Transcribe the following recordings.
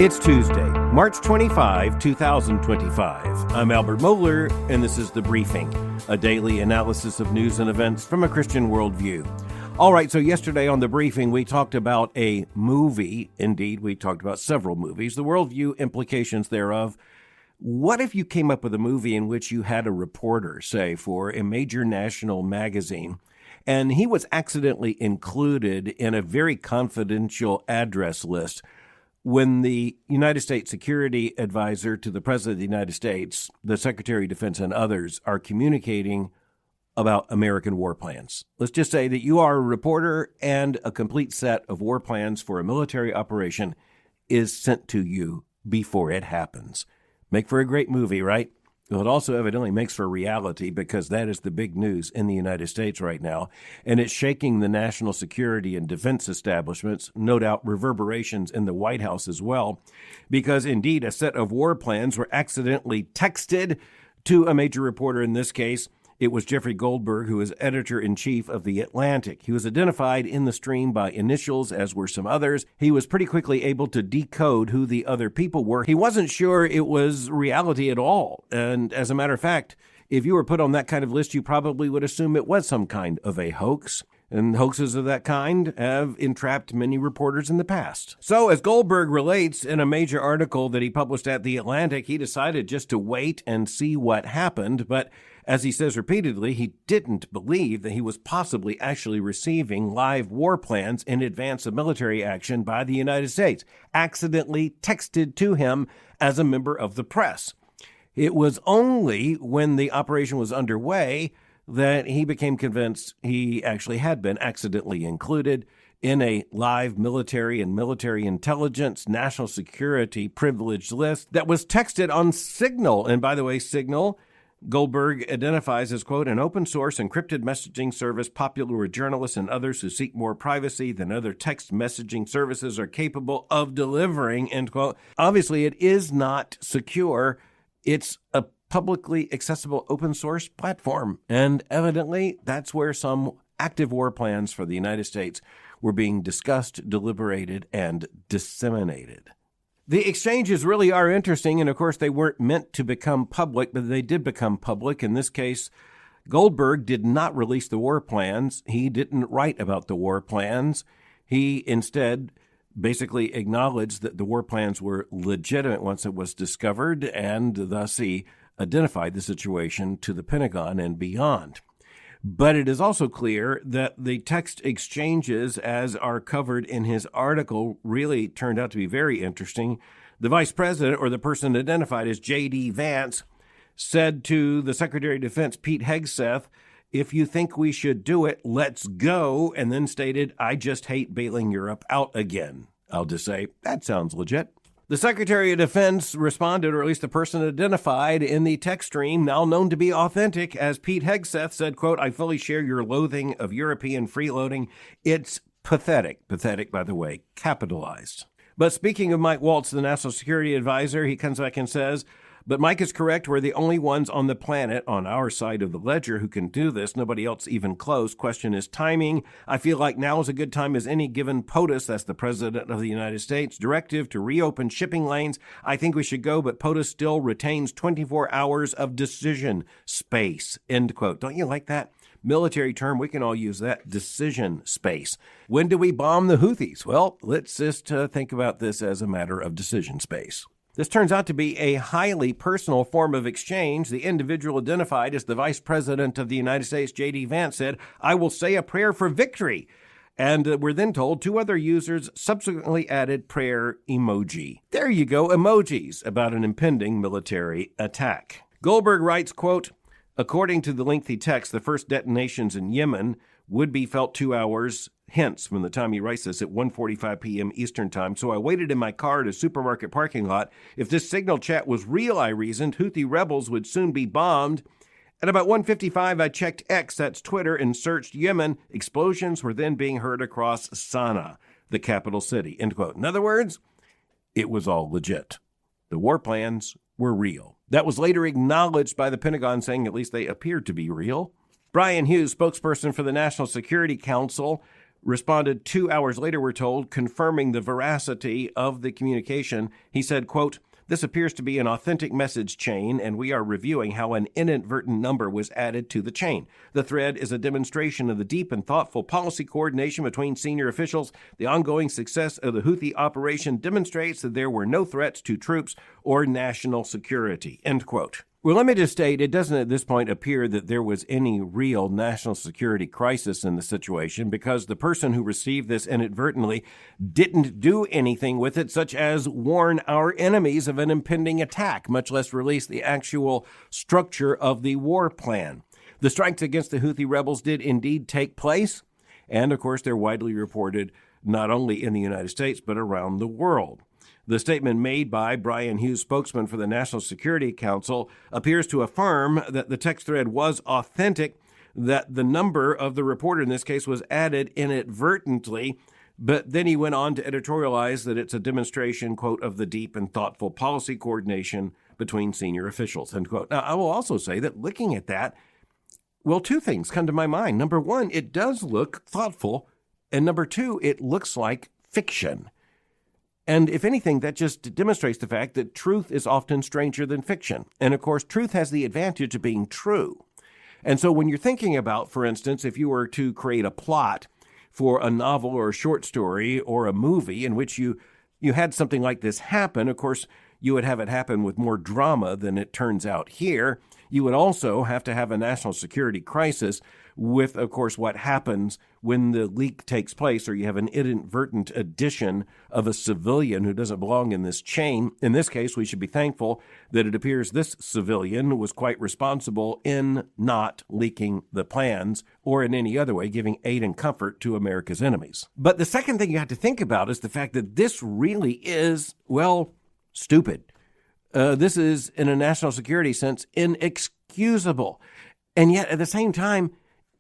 It's Tuesday, March 25, 2025. I'm Albert Mohler, and this is The Briefing, a daily analysis of news and events from a Christian worldview. All right, so yesterday on The Briefing, we talked about a movie. Indeed, we talked about several movies, the worldview implications thereof. What if you came up with a movie in which you had a reporter, say, for a major national magazine, and he was accidentally included in a very confidential address list when the United States Security Advisor to the President of the United States, the Secretary of Defense, and others are communicating about American war plans? Let's just say that you are a reporter and a complete set of war plans for a military operation is sent to you before it happens. Make for a great movie, right? Well, it also evidently makes for reality because that is the big news in the United States right now, and it's shaking the national security and defense establishments, no doubt reverberations in the White House as well, because indeed a set of war plans were accidentally texted to a major reporter. In this case, it was Jeffrey Goldberg, who is editor-in-chief of The Atlantic. He was identified in the stream by initials, as were some others. He was pretty quickly able to decode who the other people were. He wasn't sure it was reality at all. And as a matter of fact, if you were put on that kind of list, you probably would assume it was some kind of a hoax. And hoaxes of that kind have entrapped many reporters in the past. So, as Goldberg relates in a major article that he published at The Atlantic, he decided just to wait and see what happened. But as he says repeatedly, he didn't believe that he was possibly actually receiving live war plans in advance of military action by the United States, accidentally texted to him as a member of the press. It was only when the operation was underway that he became convinced he actually had been accidentally included in a live military and military intelligence national security privileged list that was texted on Signal. And by the way, Signal, Goldberg identifies as, quote, an open source encrypted messaging service popular with journalists and others who seek more privacy than other text messaging services are capable of delivering, end quote. Obviously, it is not secure. It's a publicly accessible open source platform. And evidently, that's where some active war plans for the United States were being discussed, deliberated, and disseminated. The exchanges really are interesting, and of course they weren't meant to become public, but they did become public. In this case, Goldberg did not release the war plans. He didn't write about the war plans. He instead basically acknowledged that the war plans were legitimate once it was discovered, and thus he identified the situation to the Pentagon and beyond. But it is also clear that the text exchanges, as are covered in his article, really turned out to be very interesting. The vice president, or the person identified as J.D. Vance, said to the Secretary of Defense, Pete Hegseth, if you think we should do it, let's go, and then stated, I just hate bailing Europe out again. I'll just say, that sounds legit. The Secretary of Defense responded, or at least the person identified in the text stream, now known to be authentic, as Pete Hegseth said, quote, I fully share your loathing of European freeloading. It's pathetic. Pathetic, by the way, capitalized. But speaking of Mike Waltz, the National Security Advisor, he comes back and says, but Mike is correct. We're the only ones on the planet on our side of the ledger who can do this. Nobody else even close. Question is timing. I feel like now is a good time as any given POTUS, that's the President of the United States, directive to reopen shipping lanes. I think we should go, but POTUS still retains 24 hours of decision space, end quote. Don't you like that? Military term, we can all use that, decision space. When do we bomb the Houthis? Well, let's just think about this as a matter of decision space. This turns out to be a highly personal form of exchange. The individual identified as the Vice President of the United States, J.D. Vance, said, I will say a prayer for victory. And we're then told two other users subsequently added prayer emoji. There you go, emojis about an impending military attack. Goldberg writes, quote, according to the lengthy text, the first detonations in Yemen would be felt 2 hours hence from the time he writes this at 1:45 p.m. Eastern Time. So I waited in my car at a supermarket parking lot. If this signal chat was real, I reasoned, Houthi rebels would soon be bombed. At about 1:55, I checked X, that's Twitter, and searched Yemen. Explosions were then being heard across Sana'a, the capital city, end quote. In other words, it was all legit. The war plans were real. That was later acknowledged by the Pentagon, saying at least they appeared to be real. Brian Hughes, spokesperson for the National Security Council, responded 2 hours later, we're told, confirming the veracity of the communication. He said, quote, "This appears to be an authentic message chain, and we are reviewing how an inadvertent number was added to the chain. The thread is a demonstration of the deep and thoughtful policy coordination between senior officials. The ongoing success of the Houthi operation demonstrates that there were no threats to troops or national security," end quote. Well, let me just state, it doesn't at this point appear that there was any real national security crisis in the situation, because the person who received this inadvertently didn't do anything with it, such as warn our enemies of an impending attack, much less release the actual structure of the war plan. The strikes against the Houthi rebels did indeed take place, and of course they're widely reported not only in the United States but around the world. The statement made by Brian Hughes, spokesman for the National Security Council, appears to affirm that the text thread was authentic, that the number of the reporter in this case was added inadvertently, but then he went on to editorialize that it's a demonstration, quote, of the deep and thoughtful policy coordination between senior officials, end quote. Now, I will also say that looking at that, well, two things come to my mind. Number one, it does look thoughtful, and number two, it looks like fiction. And if anything, that just demonstrates the fact that truth is often stranger than fiction. And of course, truth has the advantage of being true. And so when you're thinking about, for instance, if you were to create a plot for a novel or a short story or a movie in which you had something like this happen, of course, you would have it happen with more drama than it turns out here. You would also have to have a national security crisis with, of course, what happens when the leak takes place, or you have an inadvertent addition of a civilian who doesn't belong in this chain. In this case, we should be thankful that it appears this civilian was quite responsible in not leaking the plans or in any other way giving aid and comfort to America's enemies. But the second thing you have to think about is the fact that this really is, well, stupid. This is, in a national security sense, inexcusable. And yet, at the same time,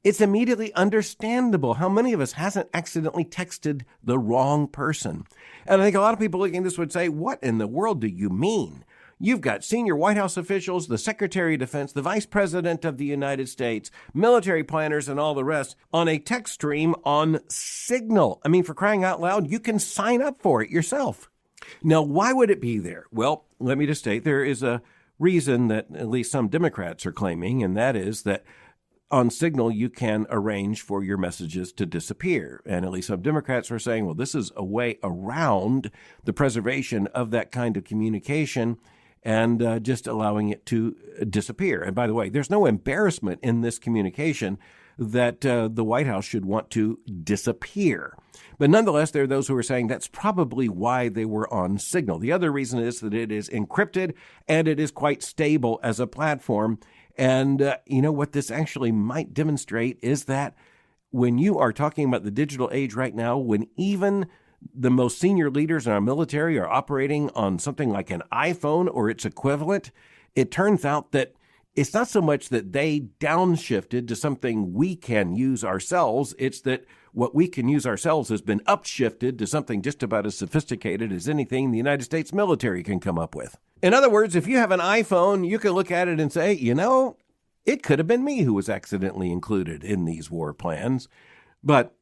it's immediately understandable. How many of us hasn't accidentally texted the wrong person? And I think a lot of people looking at this would say, what in the world do you mean? You've got senior White House officials, the Secretary of Defense, the Vice President of the United States, military planners, and all the rest on a text stream on Signal. I mean, for crying out loud, you can sign up for it yourself. Now, why would it be there? Well, let me just state there is a reason that at least some Democrats are claiming, and that is that on Signal, you can arrange for your messages to disappear. And at least some Democrats are saying, well, this is a way around the preservation of that kind of communication and just allowing it to disappear. And by the way, there's no embarrassment in this communication that the White House should want to disappear. But nonetheless, there are those who are saying that's probably why they were on Signal. The other reason is that it is encrypted and it is quite stable as a platform. And you know what this actually might demonstrate is that when you are talking about the digital age right now, when even the most senior leaders in our military are operating on something like an iPhone or its equivalent, it turns out that it's not so much that they downshifted to something we can use ourselves. It's that what we can use ourselves has been upshifted to something just about as sophisticated as anything the United States military can come up with. In other words, if you have an iPhone, you can look at it and say, you know, it could have been me who was accidentally included in these war plans. But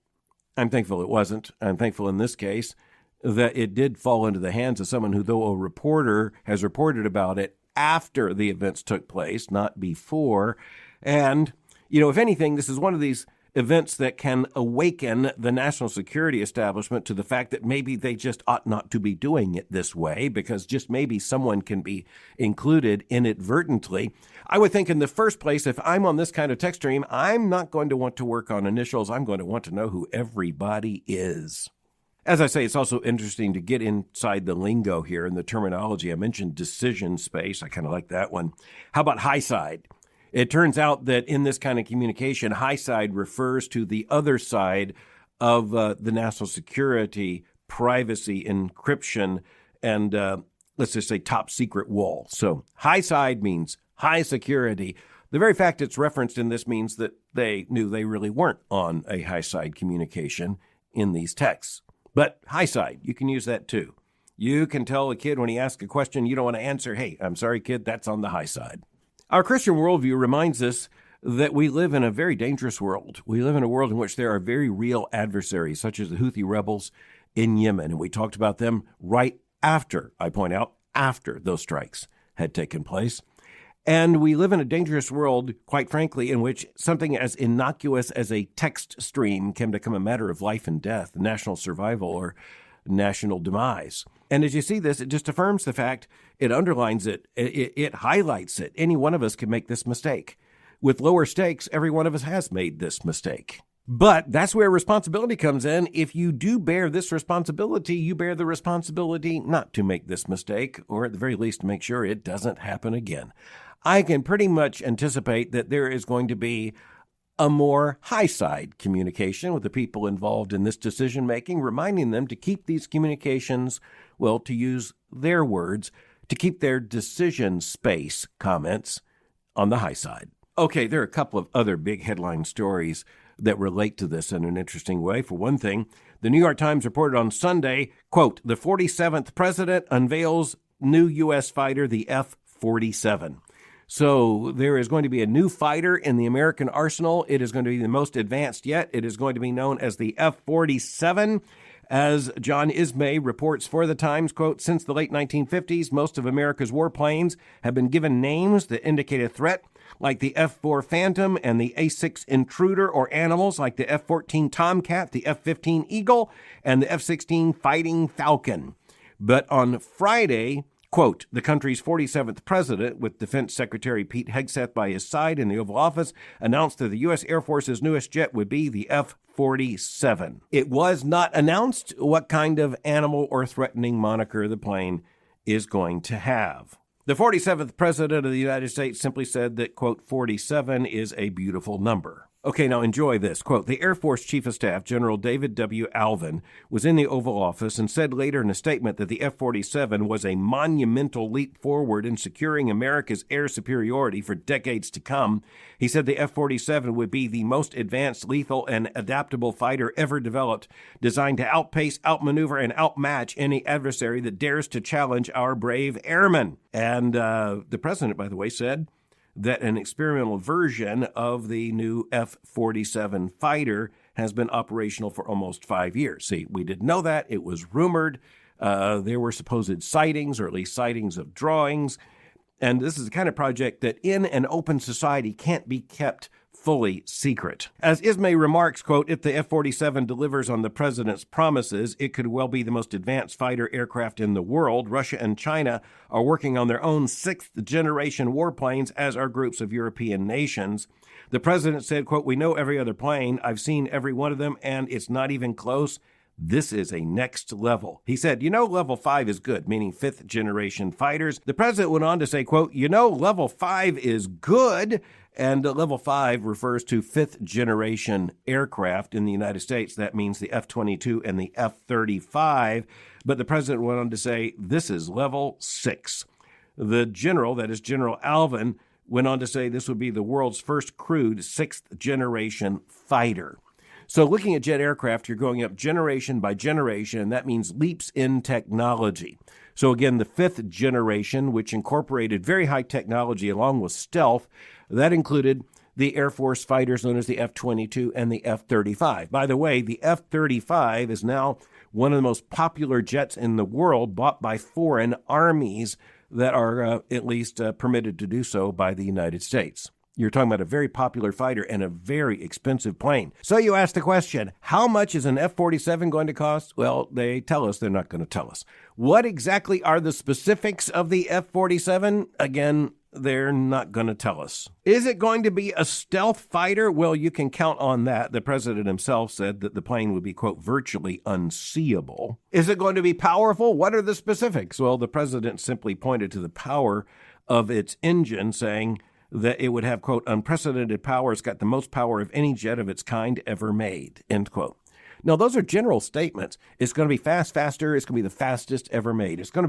I'm thankful it wasn't. I'm thankful in this case that it did fall into the hands of someone who, though a reporter, has reported about it after the events took place, not before. And, you know, if anything, this is one of these events that can awaken the national security establishment to the fact that maybe they just ought not to be doing it this way, because just maybe someone can be included inadvertently. I would think in the first place, if I'm on this kind of text stream, I'm not going to want to work on initials. I'm going to want to know who everybody is. As I say, it's also interesting to get inside the lingo here and the terminology. I mentioned decision space. I kind of like that one. How about high side? It turns out that in this kind of communication, high side refers to the other side of the national security, privacy, encryption, and let's just say top secret wall. So high side means high security. The very fact it's referenced in this means that they knew they really weren't on a high side communication in these texts. But high side, you can use that too. You can tell a kid when he asks a question you don't want to answer, hey, I'm sorry, kid, that's on the high side. Our Christian worldview reminds us that we live in a very dangerous world. We live in a world in which there are very real adversaries, such as the Houthi rebels in Yemen. And we talked about them right after, I point out, after those strikes had taken place. And we live in a dangerous world, quite frankly, in which something as innocuous as a text stream can become a matter of life and death, national survival or national demise. And as you see this, it just affirms the fact, it underlines it, it highlights it. Any one of us can make this mistake. With lower stakes, every one of us has made this mistake. But that's where responsibility comes in. If you do bear this responsibility, you bear the responsibility not to make this mistake, or at the very least, to make sure it doesn't happen again. I can pretty much anticipate that there is going to be a more high-side communication with the people involved in this decision-making, reminding them to keep these communications, well, to use their words, to keep their decision space comments on the high side. Okay, there are a couple of other big headline stories that relate to this in an interesting way. For one thing, the New York Times reported on Sunday, quote, the 47th president unveils new U.S. fighter, the F-47. So there is going to be a new fighter in the American arsenal. It is going to be the most advanced yet. It is going to be known as the F-47. As John Ismay reports for the Times, quote, since the late 1950s, most of America's warplanes have been given names that indicate a threat, like the F-4 Phantom and the A-6 Intruder, or animals like the F-14 Tomcat, the F-15 Eagle, and the F-16 Fighting Falcon. But on Friday, quote, the country's 47th president, with Defense Secretary Pete Hegseth by his side in the Oval Office, announced that the U.S. Air Force's newest jet would be the F-47. It was not announced what kind of animal or threatening moniker the plane is going to have. The 47th president of the United States simply said that, quote, 47 is a beautiful number. Okay, now enjoy this. Quote, the Air Force Chief of Staff, General David W. Alvin, was in the Oval Office and said later in a statement that the F-47 was a monumental leap forward in securing America's air superiority for decades to come. He said the F-47 would be the most advanced, lethal, and adaptable fighter ever developed, designed to outpace, outmaneuver, and outmatch any adversary that dares to challenge our brave airmen. And the president, by the way, said that an experimental version of the new F-47 fighter has been operational for almost 5 years. See, we didn't know that. It was rumored. There were supposed sightings, or at least sightings of drawings. And this is the kind of project that in an open society can't be kept fully secret. As Ismay remarks, quote, if the F-47 delivers on the president's promises, it could well be the most advanced fighter aircraft in the world. Russia and China are working on their own sixth-generation warplanes, as are groups of European nations. The president said, quote, we know every other plane. I've seen every one of them, and it's not even close. This is a next level. He said, level 5 is good, meaning fifth-generation fighters. The president went on to say, quote, level 5 is good. And level 5 refers to fifth-generation aircraft in the United States. That means the F-22 and the F-35. But the president went on to say, this is level 6. The general, that is General Alvin, went on to say this would be the world's first crewed sixth-generation fighter. So looking at jet aircraft, you're going up generation by generation, and that means leaps in technology. So again, the fifth generation, which incorporated very high technology along with stealth, that included the Air Force fighters known as the F-22 and the F-35. By the way, the F-35 is now one of the most popular jets in the world, bought by foreign armies that are at least permitted to do so by the United States. You're talking about a very popular fighter and a very expensive plane. So you ask the question, how much is an F-47 going to cost? Well, they tell us they're not going to tell us. What exactly are the specifics of the F-47? Again, they're not going to tell us. Is it going to be a stealth fighter? Well, you can count on that. The president himself said that the plane would be, quote, virtually unseeable. Is it going to be powerful? What are the specifics? Well, the president simply pointed to the power of its engine, saying that it would have, quote, unprecedented power. It's got the most power of any jet of its kind ever made, end quote. Now, those are general statements. It's going to be faster. It's going to be the fastest ever made. It's going to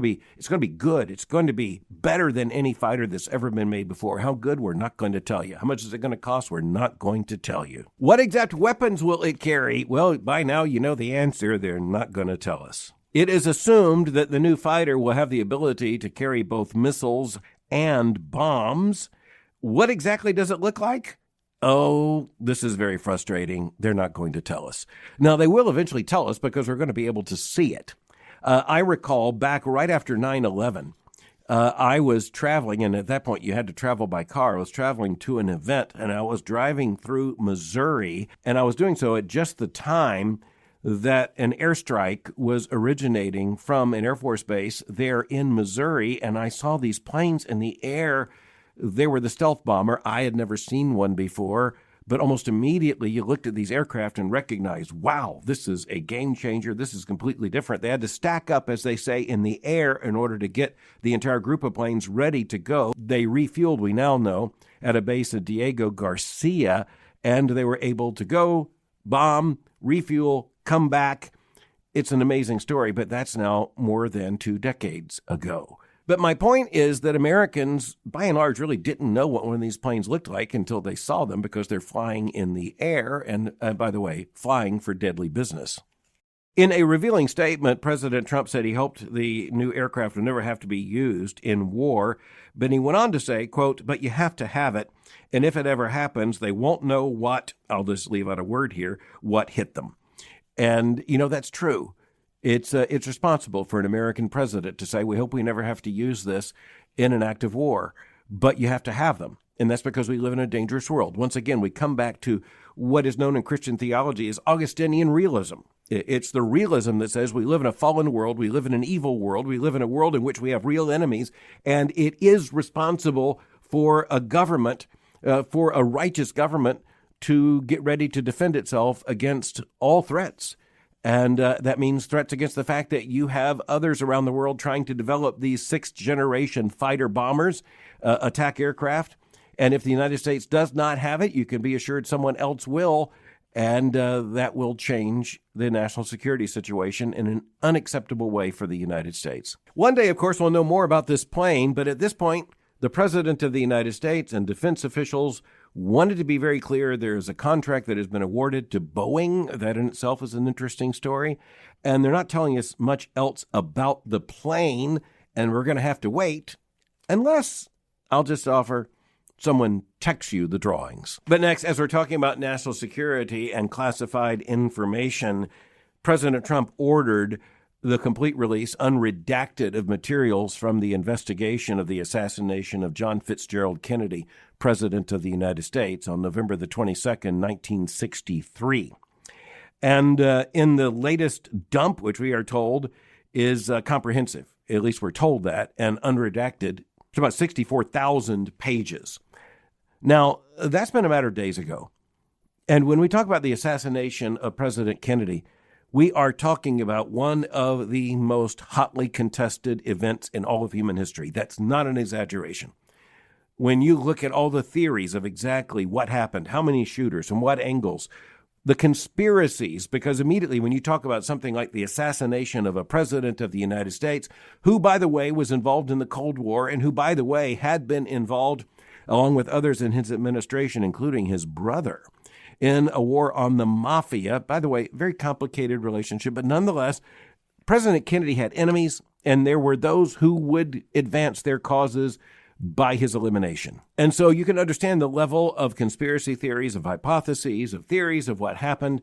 be good. It's going to be better than any fighter that's ever been made before. How good? We're not going to tell you. How much is it going to cost? We're not going to tell you. What exact weapons will it carry? Well, by now you know the answer. They're not going to tell us. It is assumed that the new fighter will have the ability to carry both missiles and bombs. What exactly does it look like? Oh, this is very frustrating. They're not going to tell us. Now, they will eventually tell us because we're going to be able to see it. I recall back right after 9/11, I was traveling, and at that point you had to travel by car. I was traveling to an event, and I was driving through Missouri, and I was doing so at just the time that an airstrike was originating from an Air Force base there in Missouri, and I saw these planes in the air. They were the stealth bomber. I had never seen one before, but almost immediately you looked at these aircraft and recognized, wow, this is a game changer. This is completely different. They had to stack up, as they say, in the air in order to get the entire group of planes ready to go. They refueled, we now know, at a base at Diego Garcia, and they were able to go, bomb, refuel, come back. It's an amazing story, but that's now more than 2 decades ago. But my point is that Americans, by and large, really didn't know what one of these planes looked like until they saw them because they're flying in the air and, by the way, flying for deadly business. In a revealing statement, President Trump said he hoped the new aircraft would never have to be used in war, but he went on to say, quote, "But you have to have it, and if it ever happens, they won't know what," I'll just leave out a word here, "what hit them." And, that's true. It's responsible for an American president to say, we hope we never have to use this in an act of war, but you have to have them. And that's because we live in a dangerous world. Once again, we come back to what is known in Christian theology as Augustinian realism. It's the realism that says we live in a fallen world, we live in an evil world, we live in a world in which we have real enemies, and it is responsible for a government, for a righteous government, to get ready to defend itself against all threats. And that means threats against the fact that you have others around the world trying to develop these 6th-generation fighter bombers, attack aircraft. And if the United States does not have it, you can be assured someone else will. And that will change the national security situation in an unacceptable way for the United States. One day, of course, we'll know more about this plane. But at this point, the President of the United States and defense officials wanted to be very clear. There is a contract that has been awarded to Boeing. That in itself is an interesting story. And they're not telling us much else about the plane. And we're going to have to wait unless, I'll just offer, someone texts you the drawings. But next, as we're talking about national security and classified information, President Trump ordered the complete release, unredacted, of materials from the investigation of the assassination of John Fitzgerald Kennedy, President of the United States, on November the 22nd, 1963. And in the latest dump, which we are told is comprehensive, at least we're told that, and unredacted, it's about 64,000 pages. Now, that's been a matter of days ago. And when we talk about the assassination of President Kennedy, we are talking about one of the most hotly contested events in all of human history. That's not an exaggeration. When you look at all the theories of exactly what happened, how many shooters, from what angles, the conspiracies, because immediately when you talk about something like the assassination of a president of the United States, who, by the way, was involved in the Cold War and who, by the way, had been involved, along with others in his administration, including his brother, in a war on the mafia. By the way, very complicated relationship, but nonetheless, President Kennedy had enemies, and there were those who would advance their causes by his elimination. And so you can understand the level of conspiracy theories, of hypotheses, of theories of what happened.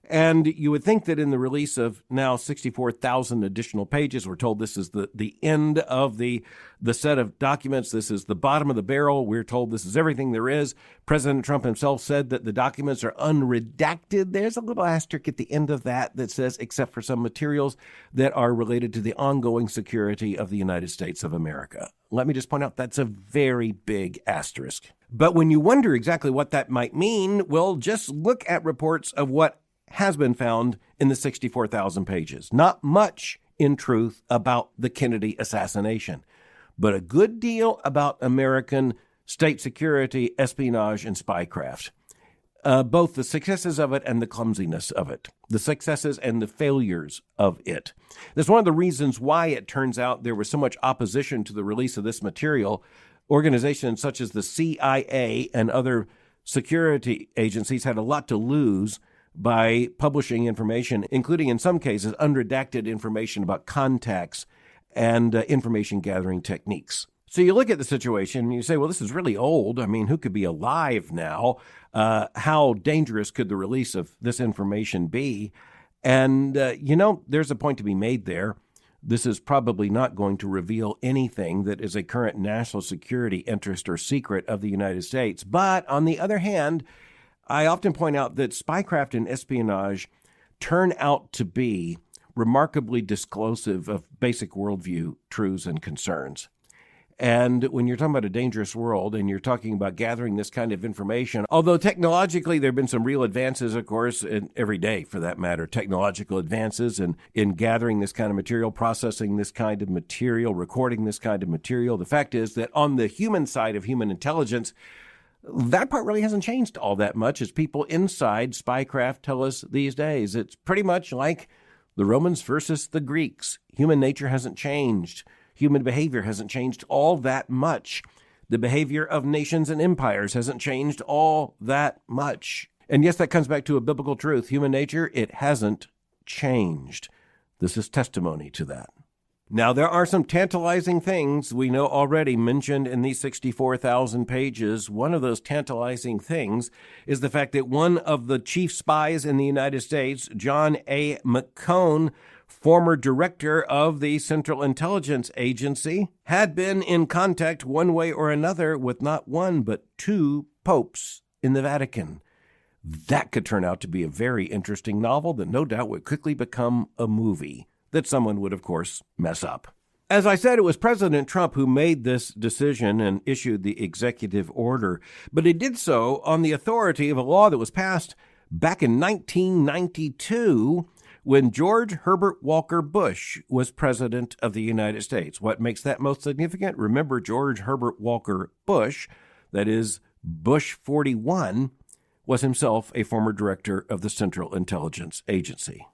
And you would think that in the release of now 64,000 additional pages, we're told this is the end of the set of documents. This is the bottom of the barrel. We're told this is everything there is. President Trump himself said that the documents are unredacted. There's a little asterisk at the end of that says, except for some materials that are related to the ongoing security of the United States of America. Let me just point out that's a very big asterisk. But when you wonder exactly what that might mean, well, just look at reports of what has been found in the 64,000 pages. Not much, in truth, about the Kennedy assassination, but a good deal about American state security, espionage, and spycraft. Both the successes of it and the clumsiness of it, the successes and the failures of it. That's one of the reasons why it turns out there was so much opposition to the release of this material. Organizations such as the CIA and other security agencies had a lot to lose by publishing information, including in some cases unredacted information about contacts and information gathering techniques. So you look at the situation and you say, well, this is really old. I mean, who could be alive now? How dangerous could the release of this information be? And, there's a point to be made there. This is probably not going to reveal anything that is a current national security interest or secret of the United States. But on the other hand, I often point out that spycraft and espionage turn out to be remarkably disclosive of basic worldview truths and concerns. And when you're talking about a dangerous world and you're talking about gathering this kind of information, although technologically there have been some real advances, of course, and every day for that matter, technological advances in gathering this kind of material, processing this kind of material, recording this kind of material. The fact is that on the human side of human intelligence, that part really hasn't changed all that much, as people inside spycraft tell us these days. It's pretty much like the Romans versus the Greeks. Human nature hasn't changed. Human behavior hasn't changed all that much. The behavior of nations and empires hasn't changed all that much. And yes, that comes back to a biblical truth. Human nature, it hasn't changed. This is testimony to that. Now, there are some tantalizing things we know already mentioned in these 64,000 pages. One of those tantalizing things is the fact that one of the chief spies in the United States, John A. McCone, former director of the Central Intelligence Agency, had been in contact one way or another with not one but two popes in the Vatican. That could turn out to be a very interesting novel that no doubt would quickly become a movie that someone would, of course, mess up. As I said, it was President Trump who made this decision and issued the executive order, but he did so on the authority of a law that was passed back in 1992 when George Herbert Walker Bush was president of the United States. What makes that most significant? Remember, George Herbert Walker Bush, that is Bush 41, was himself a former director of the Central Intelligence Agency.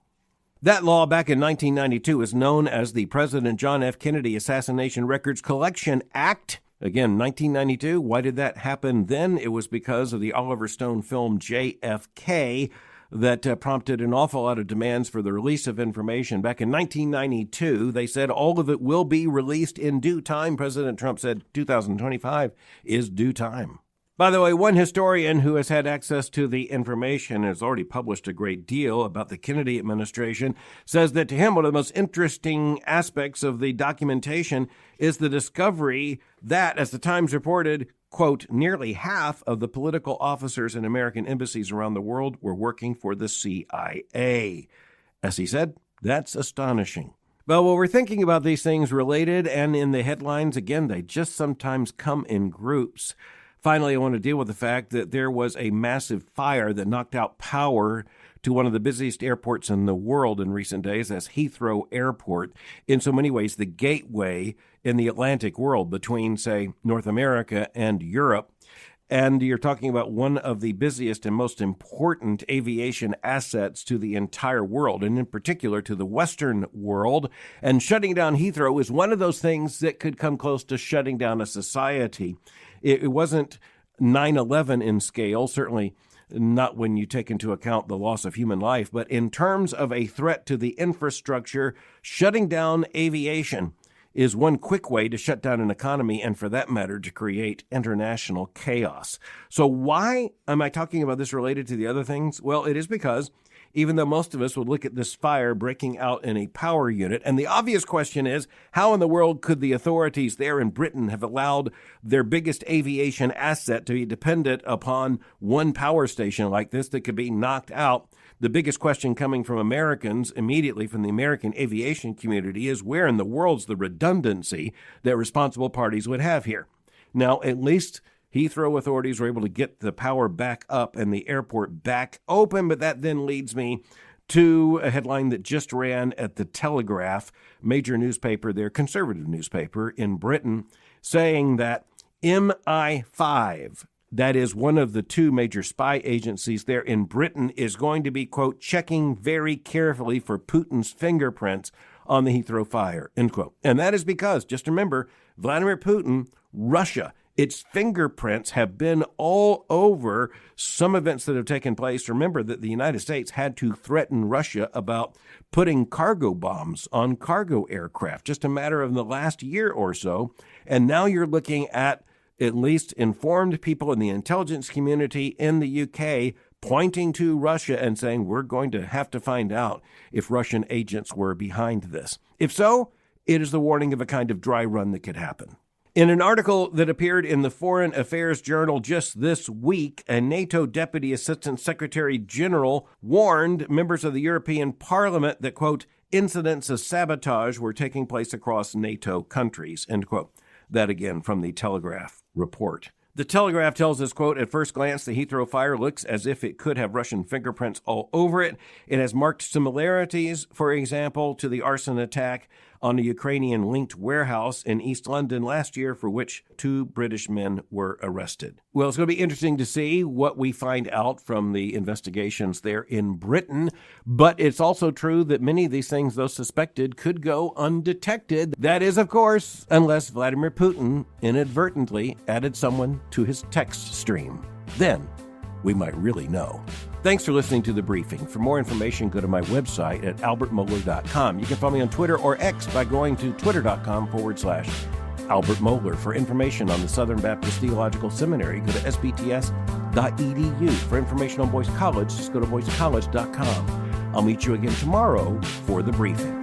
That law back in 1992 is known as the President John F. Kennedy Assassination Records Collection Act. Again, 1992. Why did that happen then? It was because of the Oliver Stone film JFK that prompted an awful lot of demands for the release of information. Back in 1992, they said all of it will be released in due time. President Trump said 2025 is due time. By the way, one historian who has had access to the information and has already published a great deal about the Kennedy administration says that to him, one of the most interesting aspects of the documentation is the discovery that, as the Times reported, quote, nearly half of the political officers in American embassies around the world were working for the CIA. As he said, that's astonishing. But when we're thinking about these things related and in the headlines, again, they just sometimes come in groups. Finally, I want to deal with the fact that there was a massive fire that knocked out power to one of the busiest airports in the world in recent days. That's Heathrow Airport. In so many ways, the gateway in the Atlantic world between, say, North America and Europe. And you're talking about one of the busiest and most important aviation assets to the entire world, and in particular to the Western world. And shutting down Heathrow is one of those things that could come close to shutting down a society. It wasn't 9/11 in scale, certainly not when you take into account the loss of human life, but in terms of a threat to the infrastructure, shutting down aviation is one quick way to shut down an economy and, for that matter, to create international chaos. So why am I talking about this related to the other things? Well, it is because even though most of us would look at this fire breaking out in a power unit, and the obvious question is, how in the world could the authorities there in Britain have allowed their biggest aviation asset to be dependent upon one power station like this that could be knocked out? The biggest question coming from Americans, immediately from the American aviation community, is where in the world's the redundancy that responsible parties would have here? Now, at least Heathrow authorities were able to get the power back up and the airport back open, but that then leads me to a headline that just ran at the Telegraph, major newspaper there, conservative newspaper in Britain, saying that MI5, that is one of the two major spy agencies there in Britain, is going to be, quote, checking very carefully for Putin's fingerprints on the Heathrow fire, end quote. And that is because, just remember, Vladimir Putin, Russia, its fingerprints have been all over some events that have taken place. Remember that the United States had to threaten Russia about putting cargo bombs on cargo aircraft, just a matter of the last year or so. And now you're looking at least informed people in the intelligence community in the UK pointing to Russia and saying, we're going to have to find out if Russian agents were behind this. If so, it is the warning of a kind of dry run that could happen. In an article that appeared in the Foreign Affairs Journal just this week, a NATO Deputy Assistant Secretary General warned members of the European Parliament that, quote, incidents of sabotage were taking place across NATO countries, end quote. That again from the Telegraph report. The Telegraph tells us, quote, at first glance, the Heathrow fire looks as if it could have Russian fingerprints all over it. It has marked similarities, for example, to the arson attack on a Ukrainian-linked warehouse in East London last year, for which 2 British men were arrested. Well, it's going to be interesting to see what we find out from the investigations there in Britain, but it's also true that many of these things, though suspected, could go undetected. That is, of course, unless Vladimir Putin inadvertently added someone to his text stream. Then we might really know. Thanks for listening to The Briefing. For more information, go to my website at albertmohler.com. You can follow me on Twitter or X by going to twitter.com/Albert Mohler. For information on the Southern Baptist Theological Seminary, go to sbts.edu. For information on Boyce College, just go to boycecollege.com. I'll meet you again tomorrow for The Briefing.